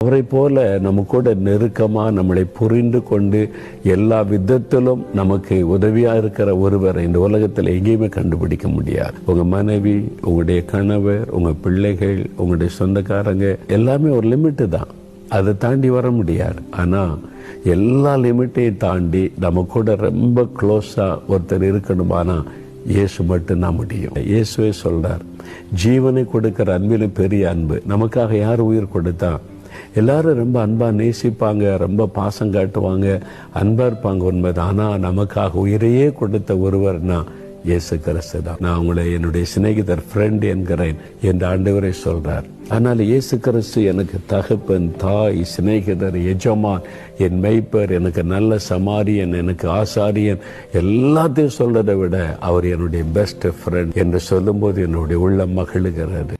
அவரை போல நம்ம கூட நெருக்கமா நம்மளை புரிந்து கொண்டு எல்லா விதத்திலும் நமக்கு உதவியா இருக்கிற ஒருவரை இந்த உலகத்தில் எங்கேயுமே கண்டுபிடிக்க முடியாது. உங்க மனைவி, உங்களுடைய கணவர், உங்க பிள்ளைகள், உங்களுடைய சொந்தக்காரங்க எல்லாமே ஒரு லிமிட்டு தான். அதை தாண்டி வர முடியாது. ஆனா எல்லா லிமிட்டையும் தாண்டி நம்ம கூட ரொம்ப க்ளோஸா ஒருத்தர் இருக்கணுமானா இயேசு மட்டும்தான் முடியும். இயேசுவே சொல்றார், ஜீவனை கொடுக்கிற அன்பிலும் பெரிய அன்பு. நமக்காக யார் உயிர் கொடுத்தா? எல்லாரும் ரொம்ப அன்பா நேசிப்பாங்க, ரொம்ப பாசம் காட்டுவாங்க, அன்பா இருப்பாங்க உண்மைது. ஆனா நமக்காக உயிரையே கொடுத்த ஒருவர்னா இயேசு கிறிஸ்து தான். நான் உங்களை என்னுடைய சிநேகிதர், ஃப்ரெண்ட் என்கிறேன் என்று ஆண்டவரே சொல்றார். ஆனால் இயேசு கிறிஸ்து எனக்கு தகப்பன், தாய், சிநேகிதர், எஜமான், என் மெய்ப்பர், எனக்கு நல்ல சமாரியன், எனக்கு ஆசாரியன், எல்லாத்தையும் சொல்றதை விட அவர் என்னுடைய பெஸ்ட் ஃப்ரெண்ட் என்று சொல்லும்போது என்னுடைய உள்ளம் மகிழுகிறது.